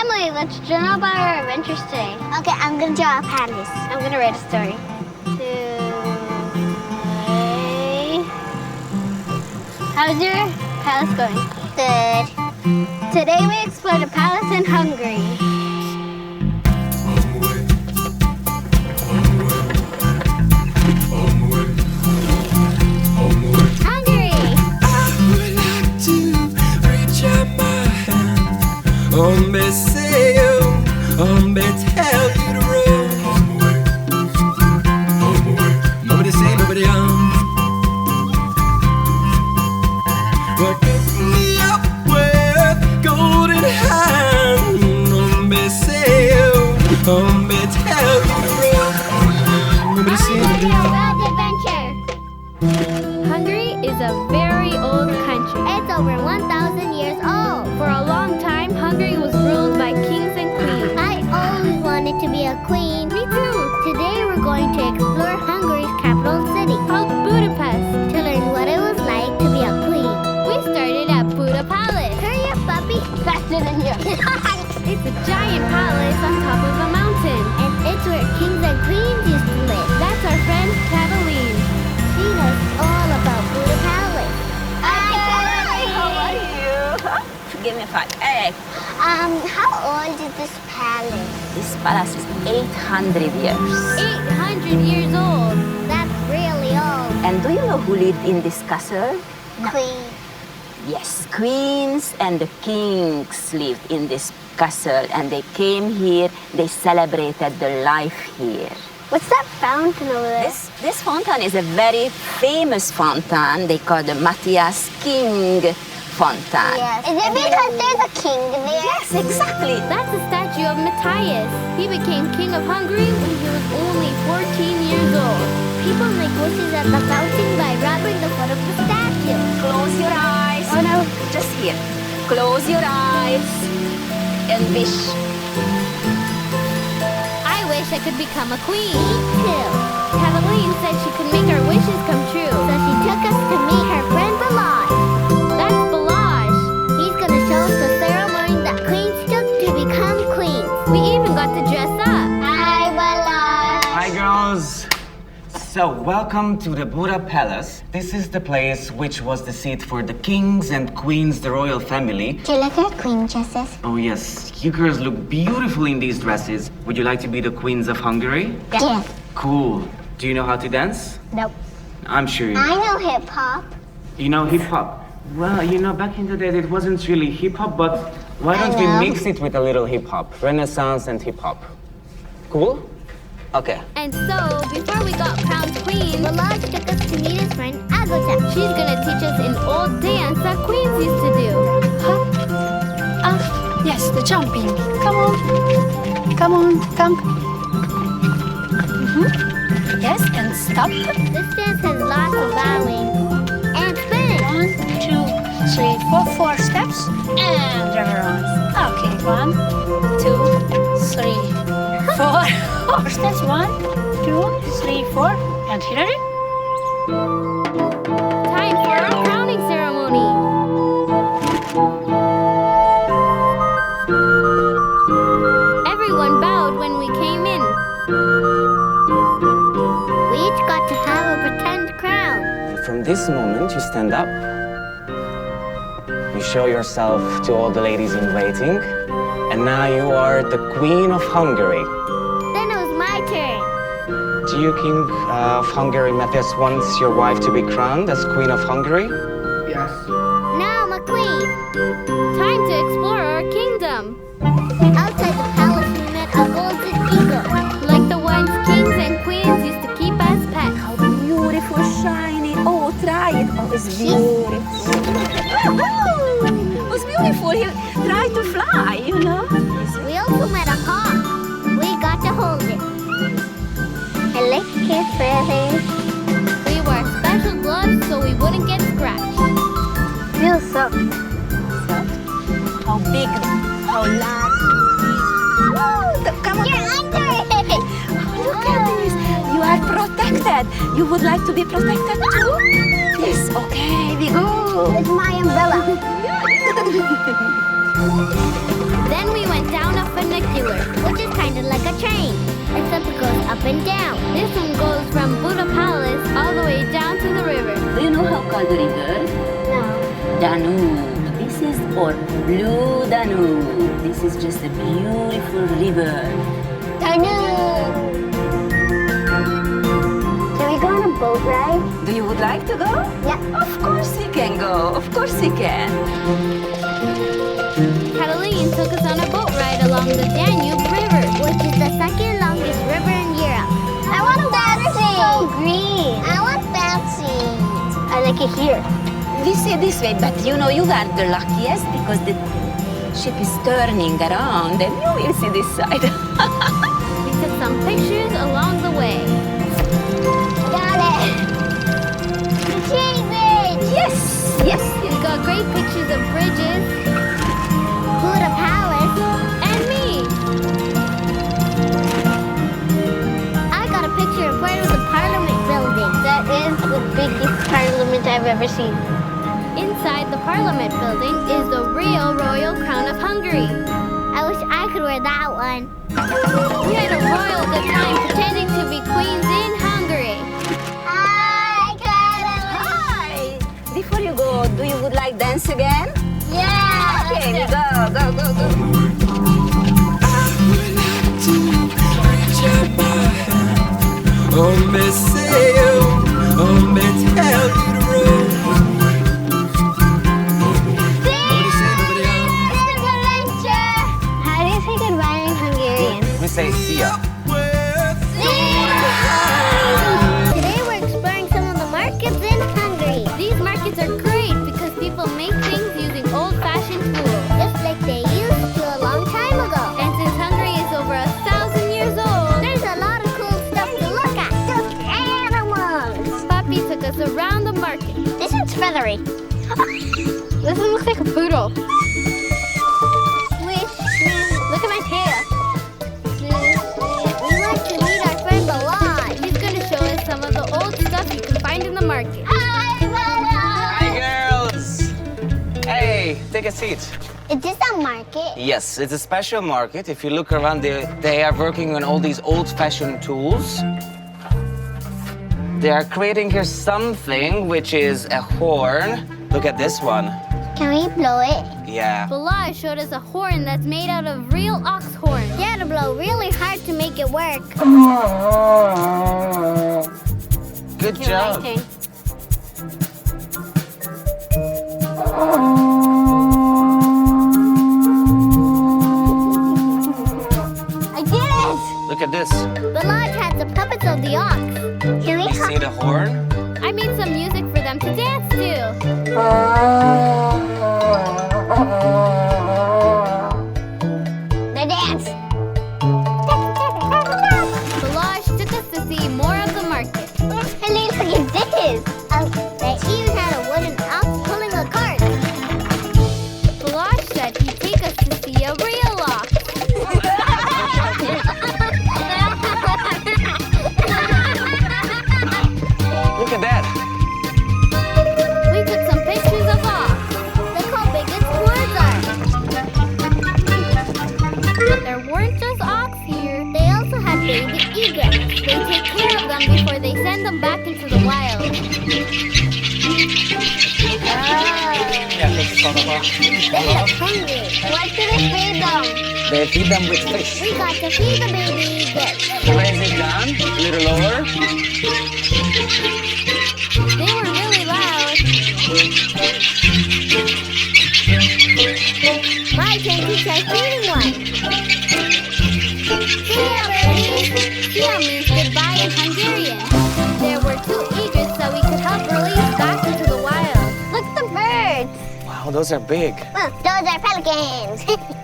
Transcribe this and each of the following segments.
Emily, let's journal about our adventures today. Okay, I'm gonna draw a palace. I'm gonna write a story. How's your palace going? Good. Today we explored a palace in Hungary. Hungary! I would like to reach out my hand, say you, tell you to run. Nobody say, nobody well, pick me up with golden hand. Say you, tell you to run. Nobody say, nobody Wild adventure! Hungary is a very old country. It's over 1,000 years old. For a long time, Hungary was ruled by kings and queens. I always wanted to be a queen. Me too! Today we're going to explore Hungary's capital city Called Budapest. to learn what it was like to be a queen. We started at Buda Palace. Hurry up, puppy. Faster than you. It's a giant palace on top of a mountain. And it's where kings and queens used to live. That's our friend Cataline. She knows all about Buda Palace. How are you? Give me a five. Hey. How old is this palace? This palace is 800 years. 800 years old. That's really old. And do you know who lived in this castle? Queen. Yes, queens and the kings lived in this castle, and they came here, they celebrated their life here. What's that fountain over there? This fountain is a very famous fountain. They call the Matthias King fountain. Yes. Is it because there's a king there? Yes, exactly. That's a statue of Matthias. He became king of Hungary when he was only 14 years old. People make wishes at the fountain by rubbing the foot of the statue. Close your eyes. Oh no. Just here. Close your eyes and wish. I wish I could become a queen. Me too. Cataline said she could make our wishes come true. So she took us to meet her friend Balaj. That's Balaj. He's gonna show us the ceremony that queens took to become queens. We even got to dress up. Hi, Balaj. Hi girls! So, welcome to the Buda Palace. This is the place which was the seat for the kings and queens, the royal family. Do you like our queen dresses? Oh yes, you girls look beautiful in these dresses. Would you like to be the queens of Hungary? Yeah. Cool. Do you know how to dance? Nope. I'm sure you I know hip hop. You know hip hop? Well, you know, back in the day it wasn't really hip hop, but why don't we know. mix it with a little hip hop? Renaissance and hip hop. Cool? Okay. And so, before we got crowned queens, Balaj took us to meet his friend Egrets. she's gonna teach us an old dance that queens used to do. Yes, the jumping. Come on. Come on, come. Yes, and stop. This dance has lots of bowing and spinning. 1, 2, 3, 4. 4 steps and turn around. Okay, 1, 2, 3, 4. 4 steps. 1, 2, 3, 4. And Hilary. Time for our crowning ceremony. Everyone bowed when we came in. We each got to have a pretend crown. From this moment, you stand up. You show yourself to all the ladies in waiting. And now you are the Queen of Hungary. Then it was my turn. Do you, King of Hungary, Matthias, wants your wife to be crowned as Queen of Hungary? Yes. Now I'm a queen. Time to explore our kingdom. Outside the palace, we met a golden eagle. Like the ones kings and queens used to keep as pets. How beautiful, shiny. Oh, try it. Oh, it's beautiful. It was beautiful. He tried to fly, you know. We also met a hawk. We got to hold it. I like his feathers. We wore special gloves so we wouldn't get scratched. Feels soft. How big, how large. Come on. You're under it. Oh, look at this. You are protected. You would like to be protected too? Yes, okay, we go. It's my umbrella. Then we went down a funicular, which is kind of like a train, except it goes up and down. This one goes from Buda Palace all the way down to the river. Do you know how called the river? No. Danube. This is or Blue Danube. This is just a beautiful river. Danube. Can we go on a boat ride? Do you would like to go? Yeah. Of course you can go. Of course you can. Catalina took us on a boat ride along the Danube River. Which is the second longest river in Europe. I want that seat. So green. I want that seat. I like it here. We say this way, but you know you are the luckiest because the ship is turning around and you will see this side. We took some pictures along the way. Got it. The chain bridge. Yes, yes. We got great pictures of bridges Buda Palace. and me. I got a picture of part of the Parliament building. That is the biggest parliament I've ever seen. Inside the Parliament building is the real royal crown of Hungary. I wish I could wear that one. We had a royal good time pretending to be queens in Hungary. Hi, Catalina. Hi. Before you go, do you would like dance again? Yeah. Okay, we go. I would like to reach out my hand. Oh, me say you, oh, me tell you the road. How do you say goodbye in Hungarian? We say see ya. Today we're exploring some of the markets in Hungary. These markets are great because people make things using old-fashioned tools. Just like they used to a long time ago. And since Hungary is over 1,000 years old, There's a lot of cool stuff to look at. Just animals. Papi took us around the market. This one's feathery. This one looks like a poodle. Look at my tail. We want to meet our friend Balaj. He's going to show us some of the old stuff you can find in the market. Hi, Balaj. Hi, girls. Hey, take a seat. Is this a market? Yes, it's a special market. If you look around, they are working on all these old-fashioned tools. They are creating here something which is a horn. Look at this one. Can we blow it? Yeah. Balaj showed us a horn that's made out of real ox horn. You had to blow really hard to make it work. Good job. I did it! Look at this. Balaj had the puppets of the ox. Can we You see the horn? I made some music for them to dance to. The dance. Balaj took us to see more of the market. And look at this. They even had a wooden ox pulling a cart. Balaj said he'd take us to see a real ox. Look at that. We took some pictures of ox. Look how big its horns are. There weren't just ox here. They also had baby egrets. They take care of them before they send them back into the wild. They look hungry. What do they feed them? They feed them with fish. We got to feed the baby egrets. Raise it down, a little lower. They were really loud. My turn to try feeding one. Sia, baby. Sia means goodbye in Hungarian. There were 2 egrets that we could help release back into the wild. Look at the birds. Wow, those are big. Those are pelicans.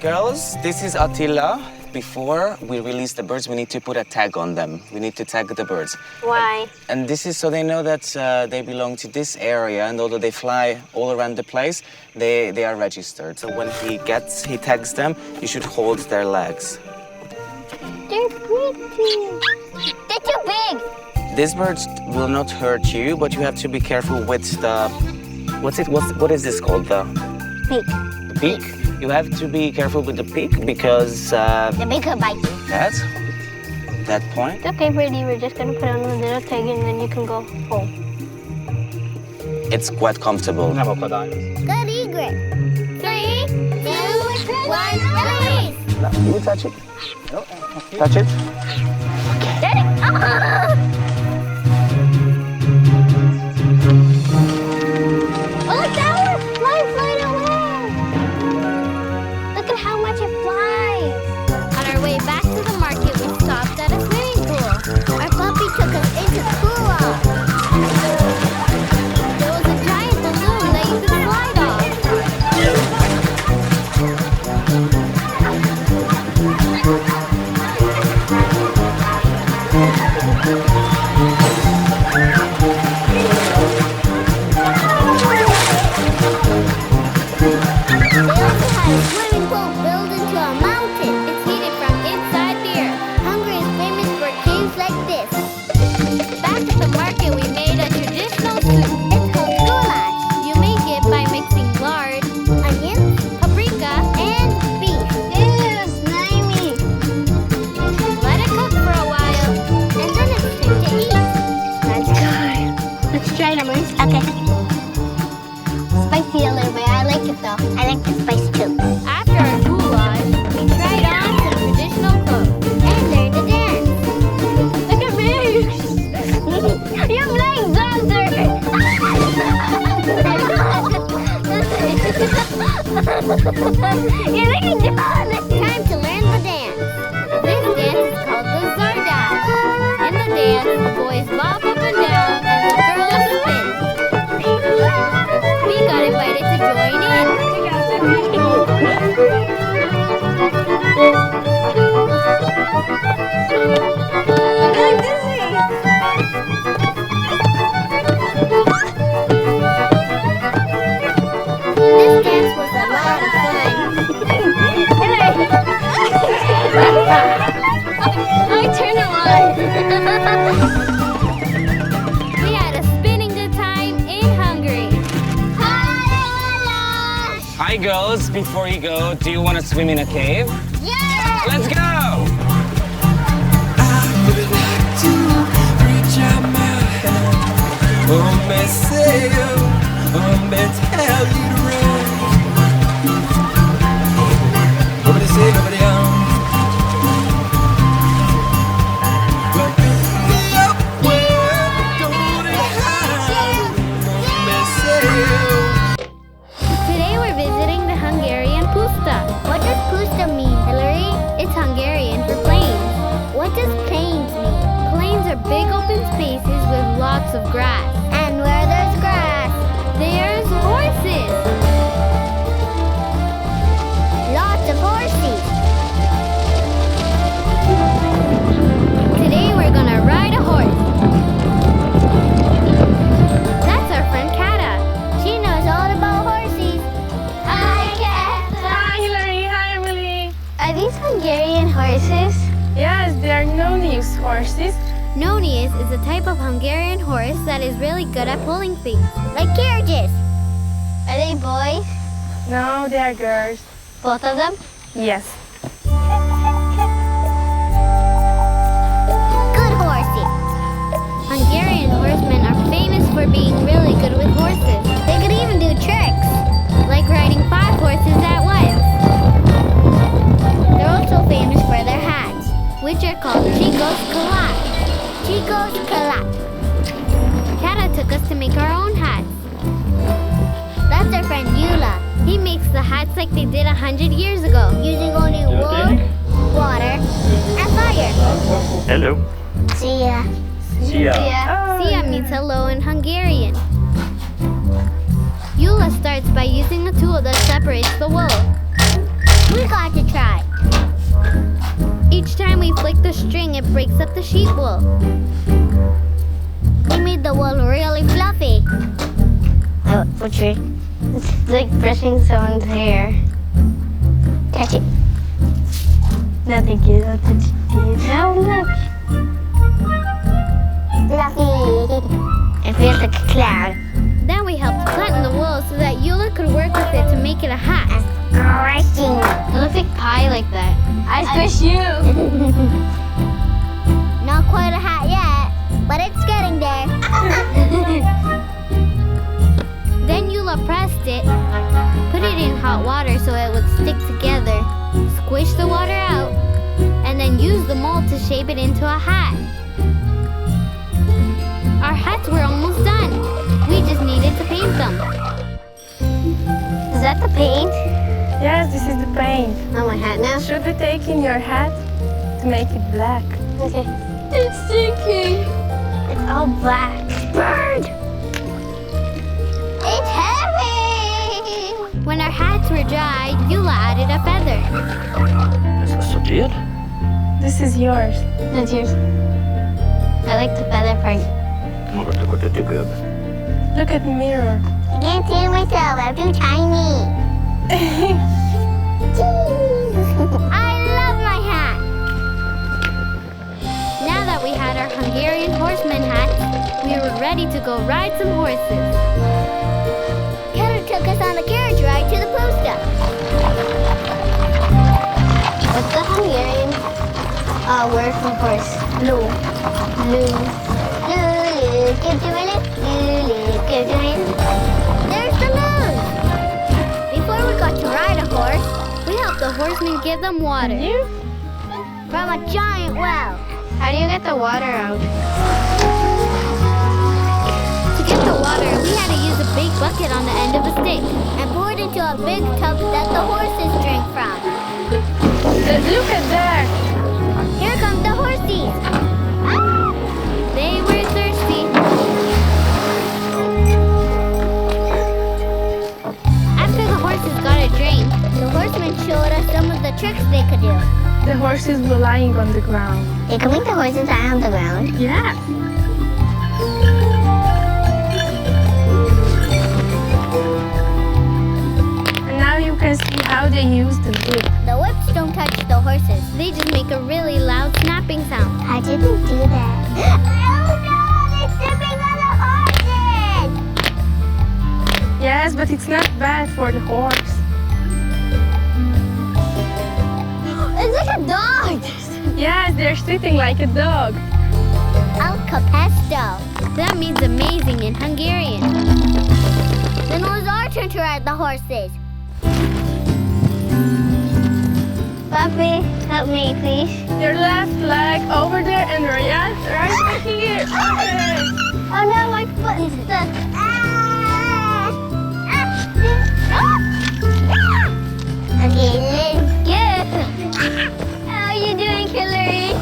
Girls, this is Attila. Before we release the birds, we need to put a tag on them. We need to tag the birds. Why? And this is so they know that they belong to this area, and although they fly all around the place, they are registered. So when he tags them, you should hold their legs. They're pretty. They're too big. These birds will not hurt you, but you have to be careful with the... What is this called? The Beak. beak? You have to be careful with the pig because The bee could bite you. that point. Okay, Brady, we're just gonna put on the little tag and then you can go home. It's quite comfortable. Good egret. 3, 2, 1, release! No, you touch it. No, touch it. Daddy! Ah! Oh, look, that one! Flying away! Look at how much it flies! On our way back to the market, we stopped at a swimming pool. Our puppy took us into the pool. There was a giant balloon that you could slide off. They also had a swimming pool built into a mountain. It's heated from inside here. Hungary is famous for caves like this. Back at the market, we made a traditional soup. It's called goulash. You make it by mixing lard, Onions paprika, and beef. Ew, slimy. let it cook for a while. And then it's time to eat. Let's go. Let's try it, Emily. Okay. Spicy a little bit. I like it though. I like the spice too. After our goulash, we tried on some traditional clothes. And learn to dance. Look at me! You're playing dancer. You're like a dog. Time to learn the dance. This dance is called the Zardash. In the dance, the boys bob up and down and the girls spin. We got invited to join in. This dance was a lot of fun. I turn around. We had a spinning good time in Hungary. Hi, girls. Before you go, do you want to swim in a cave? Yeah! Let's go! I would like to reach out my hand. Oh, me say, oh, me tell you to run. Nobody say, nobody else. But pick me up where the golden hand. Oh, me say, Today we're visiting the Hungarian Puszta. What does Puszta mean, Hilary? It's Hungarian for plains. What does plains mean? Plains are big open spaces with lots of grass. And where there's grass, There's horses. lots of horses. Today we're gonna ride a horse. That's our friend Kata. She knows all about horses. Hi, Kat. Hi, Hilary. Hi, Emily. Are these Hungarian horses? Yes, they are Nonius horses. Nonius is a type of Hungarian horse that is really good at pulling things. Like carriages. Are they boys? No, they are girls. Both of them? Yes. Good horses. Hungarian horsemen are famous for being really good with horses, They could even do tricks. like riding 5 horses at once. They're also famous for their hats, which are called Chicos Kalat. Chicos Kalat. Kata took us to make our own hats. That's our friend Eula. He makes the hats like they did 100 years ago. Using only wood, water, and fire. Hello. See ya. Sia. Sia means hello in Hungarian. Eula starts by using a tool that separates the wool. We got to try. Each time we flick the string, it breaks up the sheep wool. We made the wool really fluffy. What's your... It's like brushing someone's hair. Touch it. No, thank you. I'll touch it. Now look. Fluffy. It feels like a cloud. Then we helped flatten the wool so that Eula could work with it to make it a hat. Stretching. It looks like pie like that. I squish you. Not quite a hat yet, but it's getting there. Then Eula pressed it, put it in hot water so it would stick together, squish the water out, and then use the mold to shape it into a hat. Our hats were almost done. We just needed to paint them. Is that the paint? Yes, this is the paint. On my hat now? Should be taking your hat to make it black. Okay. It's sinking. It's all black. Bird! It's heavy! When our hats were dry, Eula added a feather. Is this so good? This is yours. That's yours. I like the feather part. Look at the mirror. I can't see myself. I'm too tiny. I love my hat! Now that we had our Hungarian horseman hats, we were ready to go ride some horses. Peter took us on a carriage ride to the posta. What's the Hungarian word for horse? Blue. Loo. Loo, give to it. Give to it. There's the moon! Before we got to ride a horse, we helped the horsemen give them water. From a giant well. How do you get the water out? To get the water, we had to use a big bucket on the end of a stick And pour it into a big tub that the horses drink from. Look at that. Here come the horses. They were thirsty. After the horses got a drink, The horsemen showed us some of the tricks they could do. The horses were lying on the ground. They could make the horses lie on the ground. Yeah. And now you can see how they use the whip. The whips don't touch the horses. they just make a really loud snapping sound. I didn't do that. Oh no! They're stepping on the horses! Yes, but it's not bad for the horse. It's like a dog! Yes, they're sitting like a dog. Al capesto. That means amazing in Hungarian. Then it was our turn to ride the horses. Papi, help me, please. Your left leg over there and right here. Okay. Oh no, my foot is stuck. Okay, let's go. How are you doing, Hilary?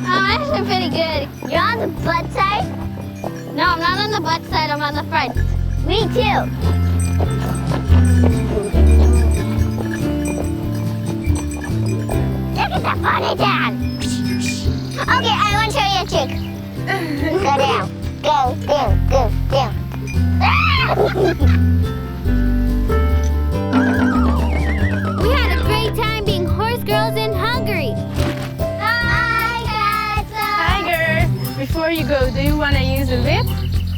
I'm actually pretty good. You're on the butt side? No, I'm not on the butt side, I'm on the front. Me too. Look at the funny dad. Okay, I want to show you a trick. Go down. Go, down, go, down. We had a great time being horse girls in Hungary. Hi, girls. Before you go, do you want to use a whip?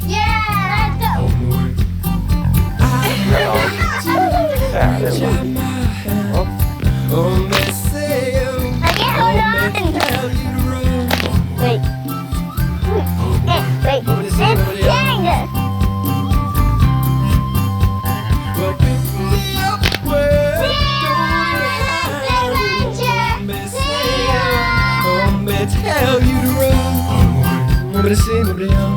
Yeah, let's go. Okay, Okay, hold on. Wait. Wait. It's tango. Tell you to run. I'm gonna sing it down.